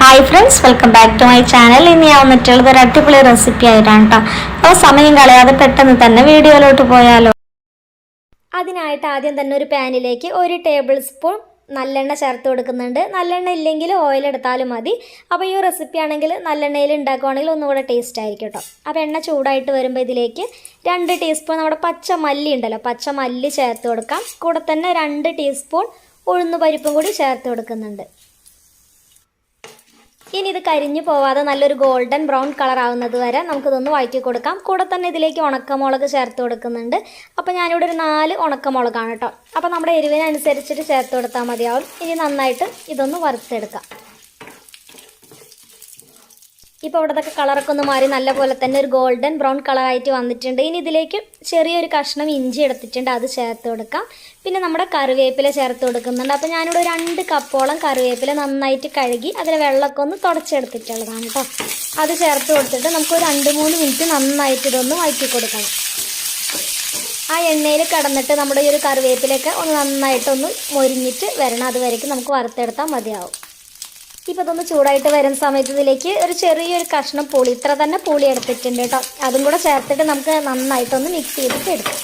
Hi friends, welcome back to my channel. ഇനി ഞാൻ വന്നിട്ടുള്ളത് ഒരു അടിപൊളി റെസിപ്പി ആയിട്ടാണ് കേട്ടോ. അപ്പോൾ സമയം കളയാതെ പെട്ടെന്ന് തന്നെ വീഡിയോയിലോട്ട് പോയാലോ. അതിനായിട്ട് ആദ്യം തന്നെ ഒരു പാനിലേക്ക് 1 ടേബിൾ സ്പൂൺ നല്ലെണ്ണ ചേർത്ത് കൊടുക്കുന്നുണ്ട്. നല്ലെണ്ണ ഇല്ലെങ്കിൽ ഓയിൽ എടുത്താലും മതി. അപ്പോൾ ഈ റെസിപ്പി ആണെങ്കിൽ നല്ലെണ്ണയിൽ ഉണ്ടാക്കുവാണെങ്കിൽ ഒന്നുകൂടെ ടേസ്റ്റ് ആയിരിക്കും കേട്ടോ. അപ്പോൾ എണ്ണ ചൂടായിട്ട് വരുമ്പോൾ ഇതിലേക്ക് 2 ടീസ്പൂൺ നമ്മുടെ പച്ചമല്ലി ഉണ്ടല്ലോ, പച്ചമല്ലി ചേർത്ത് കൊടുക്കാം. കൂടെ തന്നെ 2 ടീസ്പൂൺ ഉഴുന്നുപരിപ്പും കൂടി ചേർത്ത് കൊടുക്കുന്നുണ്ട്. ഇനി ഇത് കരിഞ്ഞു പോവാതെ നല്ലൊരു ഗോൾഡൻ ബ്രൗൺ കളർ ആവുന്നത് വരെ നമുക്കിതൊന്ന് വഴറ്റി കൊടുക്കാം. കൂടെ തന്നെ ഇതിലേക്ക് ഉണക്കമുളക് ചേർത്ത് കൊടുക്കുന്നുണ്ട്. അപ്പോൾ ഞാനിവിടെ ഒരു 4 ഉണക്കമുളകാണ് കേട്ടോ. അപ്പോൾ നമ്മുടെ എരിവിനനുസരിച്ചിട്ട് ചേർത്ത് കൊടുത്താൽ മതിയാവും. ഇനി നന്നായിട്ട് ഇതൊന്ന് വറുത്തെടുക്കാം. ഇപ്പോൾ ഇവിടത്തൊക്കെ കളറൊക്കെ ഒന്ന് മാറി നല്ലപോലെ തന്നെ ഒരു ഗോൾഡൻ ബ്രൗൺ കളറായിട്ട് വന്നിട്ടുണ്ട്. ഇനി ഇതിലേക്ക് ചെറിയൊരു കഷ്ണം ഇഞ്ചി എടുത്തിട്ടുണ്ട്, അത് ചേർത്ത് കൊടുക്കാം. പിന്നെ നമ്മുടെ കറിവേപ്പില ചേർത്ത് കൊടുക്കുന്നുണ്ട്. അപ്പോൾ ഞാനിവിടെ 2 കപ്പോളം കറിവേപ്പില നന്നായിട്ട് കഴുകി അതിലെ വെള്ളമൊക്കെ ഒന്ന് തുടച്ചെടുത്തിട്ടുള്ളതാണ് കേട്ടോ. അത് ചേർത്ത് കൊടുത്തിട്ട് നമുക്ക് 2-3 മിനിറ്റ് നന്നായിട്ട് ഇതൊന്ന് വഴറ്റി കൊടുക്കണം. ആ എണ്ണയിൽ കിടന്നിട്ട് നമ്മുടെ ഈ ഒരു കറിവേപ്പിലൊക്കെ ഒന്ന് നന്നായിട്ടൊന്ന് മൊരിഞ്ഞിട്ട് വരണം. അതുവരേക്കും നമുക്ക് വറുത്തെടുത്താൽ മതിയാവും. ഇപ്പോൾ ഇതൊന്ന് ചൂടായിട്ട് വരുന്ന സമയത്ത് ഇതിലേക്ക് ഒരു ചെറിയൊരു കഷ്ണം പുളി, ഇത്ര തന്നെ പുളി എടുത്തിട്ടുണ്ട് കേട്ടോ. അതും കൂടെ ചേർത്തിട്ട് നമുക്ക് നന്നായിട്ടൊന്ന് മിക്സ് ചെയ്തിട്ട് എടുക്കാം.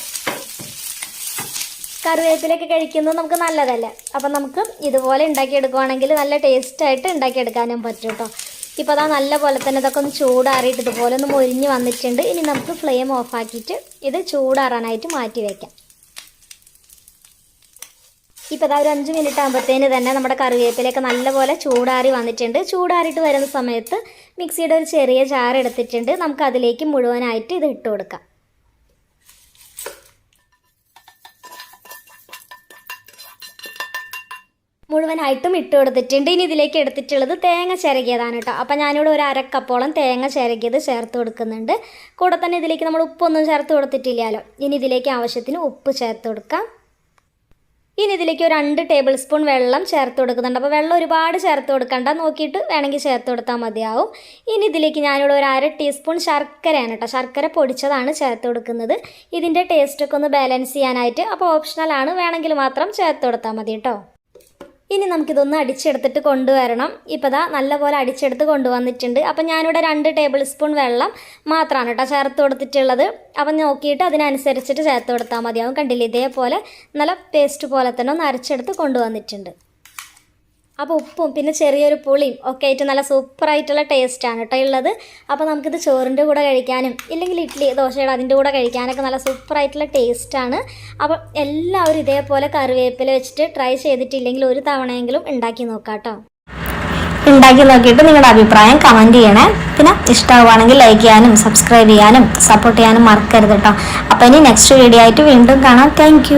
കറിവേപ്പിലൊക്കെ കഴിക്കുന്നത് നമുക്ക് നല്ലതല്ലേ. അപ്പം നമുക്ക് ഇതുപോലെ ഉണ്ടാക്കിയെടുക്കുവാണെങ്കിൽ നല്ല ടേസ്റ്റായിട്ട് ഉണ്ടാക്കിയെടുക്കാനും പറ്റും കേട്ടോ. ഇപ്പോൾ അതാ നല്ല പോലെ തന്നെ ഇതൊക്കെ ഒന്ന് ചൂടാറിയിട്ട് ഇതുപോലെ ഒന്ന് മൊരിഞ്ഞ് വന്നിട്ടുണ്ട്. ഇനി നമുക്ക് ഫ്ലെയിം ഓഫാക്കിയിട്ട് ഇത് ചൂടാറാനായിട്ട് മാറ്റി വയ്ക്കാം. ഇപ്പോൾ അതാ ഒരു 5 മിനിറ്റ് ആകുമ്പോഴത്തേന് തന്നെ നമ്മുടെ കറിവേപ്പിലൊക്കെ നല്ലപോലെ ചൂടാറി വന്നിട്ടുണ്ട്. ചൂടാറിയിട്ട് വരുന്ന സമയത്ത് മിക്സിയുടെ ഒരു ചെറിയ ജാർ എടുത്തിട്ടുണ്ട്. നമുക്ക് അതിലേക്ക് മുഴുവനായിട്ട് ഇത് ഇട്ട് കൊടുക്കാം. മുഴുവനായിട്ടും ഇട്ട് കൊടുത്തിട്ടുണ്ട്. ഇനി ഇതിലേക്ക് എടുത്തിട്ടുള്ളത് തേങ്ങ ചിരകിയതാണ് കേട്ടോ. അപ്പോൾ ഞാനിവിടെ ഒരു 1/2 കപ്പോളം തേങ്ങ ചിരകിയത് ചേർത്ത് കൊടുക്കുന്നുണ്ട്. കൂടെ തന്നെ ഇതിലേക്ക് നമ്മൾ ഉപ്പൊന്നും ചേർത്ത് കൊടുത്തിട്ടില്ലല്ലോ. ഇനി ഇതിലേക്ക് ആവശ്യത്തിന് ഉപ്പ് ചേർത്ത് കൊടുക്കാം. ഇനി ഇതിലേക്ക് ഒരു 2 ടേബിൾ സ്പൂൺ വെള്ളം ചേർത്ത് കൊടുക്കുന്നുണ്ട്. അപ്പോൾ വെള്ളം ഒരുപാട് ചേർത്ത് കൊടുക്കണ്ട, നോക്കിയിട്ട് വേണമെങ്കിൽ ചേർത്ത് കൊടുത്താൽ മതിയാവും. ഇനി ഇതിലേക്ക് ഞാനിവിടെ ഒരു 1/2 ടീസ്പൂൺ ശർക്കരയാണ് കേട്ടോ, ശർക്കര പൊടിച്ചതാണ് ചേർത്ത് കൊടുക്കുന്നത്. ഇതിൻ്റെ ടേസ്റ്റൊക്കെ ഒന്ന് ബാലൻസ് ചെയ്യാനായിട്ട്. അപ്പോൾ ഓപ്ഷണലാണ്, വേണമെങ്കിൽ മാത്രം ചേർത്ത് കൊടുത്താൽ മതി കേട്ടോ. ഇനി നമുക്കിതൊന്ന് അടിച്ചെടുത്തിട്ട് കൊണ്ടുവരണം. ഇപ്പോൾ ദാ നല്ലപോലെ അടിച്ചെടുത്ത് കൊണ്ടുവന്നിട്ടുണ്ട്. അപ്പം ഞാനിവിടെ 2 ടേബിൾ സ്പൂൺ വെള്ളം മാത്രമാണ് കേട്ടോ ചേർത്ത് കൊടുത്തിട്ടുള്ളത്. അപ്പം നോക്കിയിട്ട് അതിനനുസരിച്ചിട്ട് ചേർത്ത് കൊടുത്താൽ മതിയാവും. കണ്ടില്ലേ, ഇതേപോലെ നല്ല പേസ്റ്റ് പോലെ തന്നെ ഒന്ന് അരച്ചെടുത്ത് കൊണ്ടുവന്നിട്ടുണ്ട്. അപ്പോൾ ഉപ്പും പിന്നെ ചെറിയൊരു പുളിയും ഒക്കെ ആയിട്ട് നല്ല സൂപ്പറായിട്ടുള്ള ടേസ്റ്റാണ് കേട്ടോ ഉള്ളത്. അപ്പോൾ നമുക്കിത് ചോറിൻ്റെ കൂടെ കഴിക്കാനും ഇല്ലെങ്കിൽ ഇഡ്ഡലി ദോശയുടെ അതിൻ്റെ കൂടെ കഴിക്കാനൊക്കെ നല്ല സൂപ്പറായിട്ടുള്ള ടേസ്റ്റാണ്. അപ്പോൾ എല്ലാവരും ഇതേപോലെ കറിവേപ്പില വെച്ചിട്ട് ട്രൈ ചെയ്തിട്ടില്ലെങ്കിൽ ഒരു തവണയെങ്കിലും ഉണ്ടാക്കി നോക്കാം കേട്ടോ. ഉണ്ടാക്കി നോക്കിയിട്ട് നിങ്ങളുടെ അഭിപ്രായം കമൻറ്റ് ചെയ്യണേ. പിന്നെ ഇഷ്ടമാവുകയാണെങ്കിൽ ലൈക്ക് ചെയ്യാനും സബ്സ്ക്രൈബ് ചെയ്യാനും സപ്പോർട്ട് ചെയ്യാനും മറക്കരുത് കേട്ടോ. അപ്പോൾ ഇനി നെക്സ്റ്റ് വീഡിയോ ആയിട്ട് വീണ്ടും കാണാം. താങ്ക്